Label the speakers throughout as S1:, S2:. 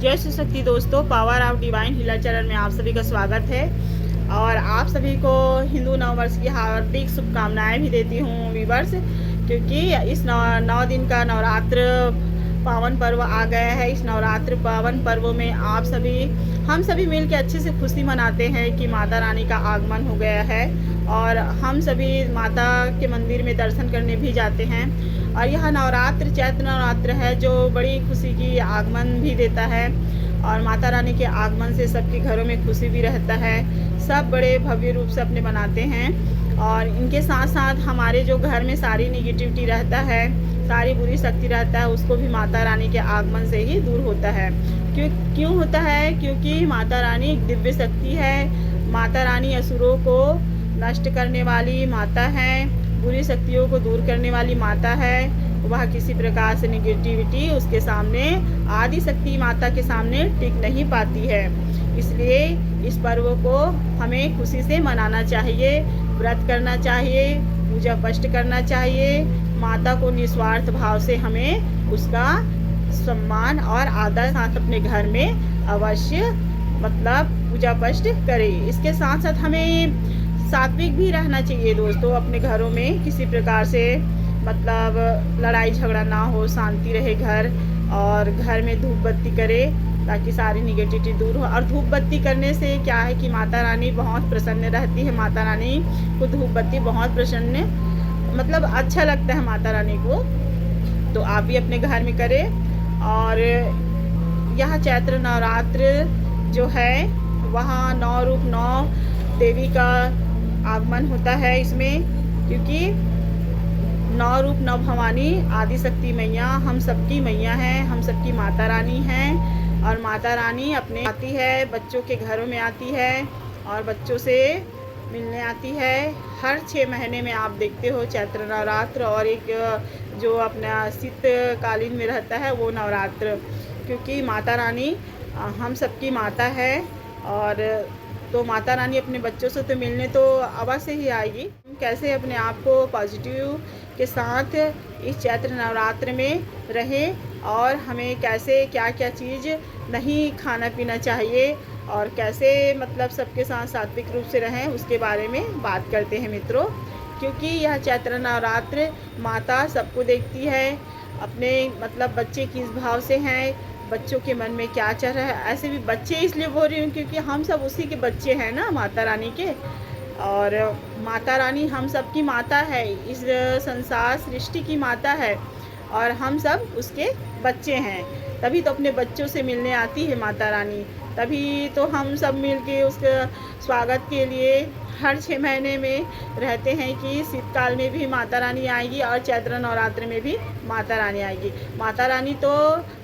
S1: जय श्री शक्ति दोस्तों, power of divine healer channel में आप सभी का स्वागत है। और आप सभी को हिंदू नववर्ष की हार्दिक शुभकामनाएं भी देती हूँ वीवर्स, क्योंकि इस 9 दिन का नवरात्र पावन पर्व आ गया है। इस नवरात्र पावन पर्व में हम सभी मिल के अच्छे से खुशी मनाते हैं कि माता रानी का आगमन हो गया है, और हम सभी माता के मंदिर में दर्शन करने भी जाते हैं। और यह नवरात्र चैत्र नवरात्र है जो बड़ी खुशी की आगमन भी देता है, और माता रानी के आगमन से सबके घरों में खुशी भी रहता है। सब बड़े भव्य रूप से अपने मनाते हैं, और इनके साथ साथ हमारे जो घर में सारी निगेटिविटी रहता है, सारी बुरी शक्ति रहता है, उसको भी माता रानी के आगमन से ही दूर होता है। क्यों होता है? क्योंकि माता रानी एक दिव्य शक्ति है। माता रानी असुरों को नष्ट करने वाली माता है, बुरी शक्तियों को दूर करने वाली माता है। वह किसी प्रकार से निगेटिविटी उसके सामने, आदि शक्ति माता के सामने टिक नहीं पाती है। इसलिए इस पर्व को हमें खुशी से मनाना चाहिए, व्रत करना चाहिए, पूजा पष्ट करना चाहिए। माता को निस्वार्थ भाव से हमें उसका सम्मान और आदर साथ अपने घर में अवश्य पूजा पष्ट करें। इसके साथ साथ हमें सात्विक भी रहना चाहिए दोस्तों। अपने घरों में किसी प्रकार से लड़ाई झगड़ा ना हो, शांति रहे घर, और घर में धूप बत्ती करे ताकि सारी निगेटिविटी दूर हो। और धूप बत्ती करने से क्या है कि माता रानी बहुत प्रसन्न रहती है। माता रानी को धूप बत्ती बहुत प्रसन्न अच्छा लगता है माता रानी को। तो आप भी अपने घर में करें। और यह चैत्र नवरात्र जो है वहाँ 9 रूप 9 देवी का आगमन होता है इसमें, क्योंकि 9 रूप 9 भवानी आदि शक्ति मैया हम सबकी मैया हैं, हम सबकी माता रानी हैं। और माता रानी अपने आती है, बच्चों के घरों में आती है और बच्चों से मिलने आती है। हर 6 महीने में आप देखते हो चैत्र नवरात्र, और एक जो अपना शीतकालीन में रहता है वो नवरात्र, क्योंकि माता रानी हम सबकी माता है। और तो माता रानी अपने बच्चों से तो मिलने तो अवश्य ही आएगी। कैसे अपने आप को पॉजिटिव के साथ इस चैत्र नवरात्र में रहें, और हमें कैसे क्या क्या चीज़ नहीं खाना पीना चाहिए, और कैसे सबके साथ सात्विक रूप से रहें, उसके बारे में बात करते हैं मित्रों। क्योंकि यह चैत्र नवरात्र माता सबको देखती है। अपने बच्चे किस भाव से हैं, बच्चों के मन में क्या चल रहा है। ऐसे भी बच्चे इसलिए बोल रही हूँ क्योंकि हम सब उसी के बच्चे हैं ना, माता रानी के। और माता रानी हम सब की माता है, इस संसार सृष्टि की माता है, और हम सब उसके बच्चे हैं। तभी तो अपने बच्चों से मिलने आती है माता रानी। तभी तो हम सब मिल के उसके स्वागत के लिए हर 6 महीने में रहते हैं कि शीतकाल में भी माता रानी आएगी और चैत्र नवरात्र में भी माता रानी आएगी। माता रानी तो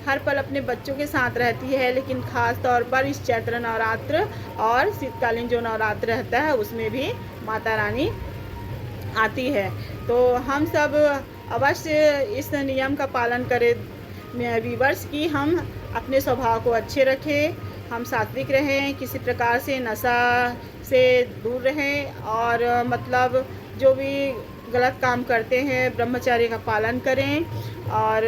S1: हर पल अपने बच्चों के साथ रहती है, लेकिन ख़ास तौर पर इस चैत्र नवरात्र और शीतकालीन जो नवरात्र रहता है उसमें भी माता रानी आती है। तो हम सब अवश्य इस नियम का पालन करें वीवर्स, की हम अपने स्वभाव को अच्छे रखें, हम सात्विक रहें, किसी प्रकार से नशा से दूर रहें, और जो भी गलत काम करते हैं ब्रह्मचर्य का पालन करें। और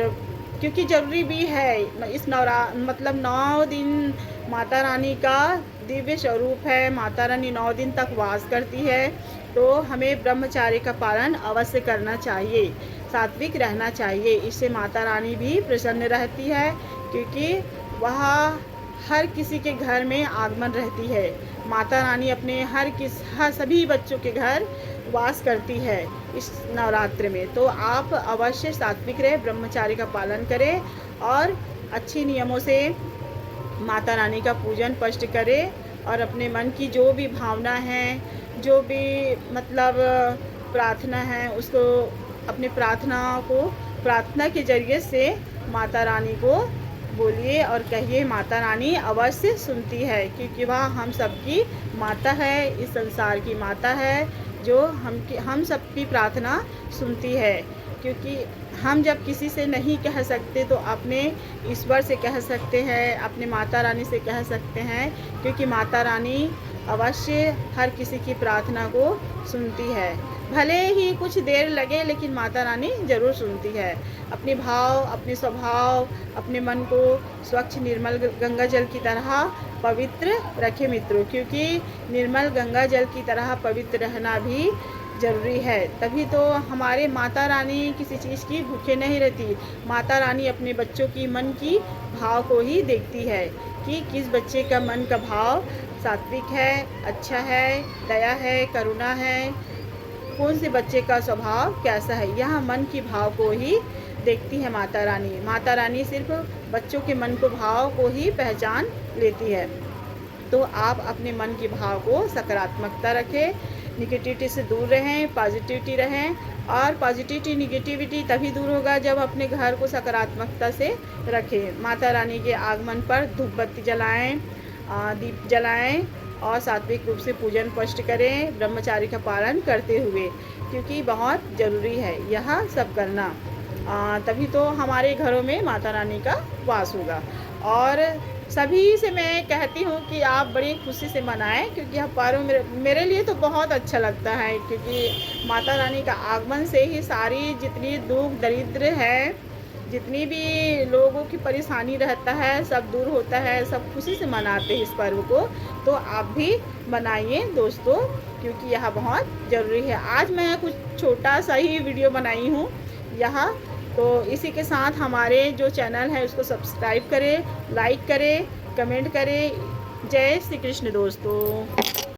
S1: क्योंकि ज़रूरी भी है इस 9 दिन माता रानी का दिव्य स्वरूप है। माता रानी 9 दिन तक वास करती है, तो हमें ब्रह्मचर्य का पालन अवश्य करना चाहिए, सात्विक रहना चाहिए। इससे माता रानी भी प्रसन्न रहती है, क्योंकि वह हर किसी के घर में आगमन रहती है। माता रानी अपने हर सभी बच्चों के घर वास करती है इस नवरात्र में। तो आप अवश्य सात्विक रहे, ब्रह्मचारी का पालन करें, और अच्छे नियमों से माता रानी का पूजन पष्ट करें, और अपने मन की जो भी भावना है, जो भी प्रार्थना है, उसको अपनी प्रार्थना के जरिए से माता रानी को बोलिए और कहिए। माता रानी अवश्य सुनती है, क्योंकि वह हम सबकी माता है, इस संसार की माता है, जो हम सबकी प्रार्थना सुनती है। क्योंकि हम जब किसी से नहीं कह सकते तो अपने ईश्वर से कह सकते हैं, अपने माता रानी से कह सकते हैं, क्योंकि माता रानी अवश्य हर किसी की प्रार्थना को सुनती है। भले ही कुछ देर लगे लेकिन माता रानी ज़रूर सुनती है। अपने भाव, अपने स्वभाव, अपने मन को स्वच्छ निर्मल गंगा जल की तरह पवित्र रखें मित्रों, क्योंकि निर्मल गंगा जल की तरह पवित्र रहना भी ज़रूरी है। तभी तो हमारे माता रानी किसी चीज़ की भूखे नहीं रहती। माता रानी अपने बच्चों की मन की भाव को ही देखती है कि किस बच्चे का मन का भाव सात्विक है, अच्छा है, दया है, करुणा है, कौन से बच्चे का स्वभाव कैसा है। यह मन की भाव को ही देखती है माता रानी। माता रानी सिर्फ बच्चों के मन को भाव को ही पहचान लेती है। तो आप अपने मन के भाव को सकारात्मकता रखें, निगेटिविटी से दूर रहें, पॉजिटिविटी रहें। और पॉजिटिविटी निगेटिविटी तभी दूर होगा जब अपने घर को सकारात्मकता से रखें। माता रानी के आगमन पर धूप बत्ती जलाएं, दीप जलाएं और सात्विक रूप से पूजन पष्ट करें, ब्रह्मचारी का पालन करते हुए, क्योंकि बहुत ज़रूरी है यह सब करना। तभी तो हमारे घरों में माता रानी का वास होगा। और सभी से मैं कहती हूँ कि आप बड़ी खुशी से मनाएं, क्योंकि यह पर्व मेरे लिए तो बहुत अच्छा लगता है, क्योंकि माता रानी का आगमन से ही सारी जितनी दुख दरिद्र है, जितनी भी लोगों की परेशानी रहता है, सब दूर होता है। सब खुशी से मनाते हैं इस पर्व को। तो आप भी मनाइए दोस्तों, क्योंकि यह बहुत ज़रूरी है। आज मैं कुछ छोटा सा ही वीडियो बनाई हूँ यहाँ। तो इसी के साथ हमारे जो चैनल है उसको सब्सक्राइब करें, लाइक करें, कमेंट करें। जय श्री कृष्ण दोस्तों।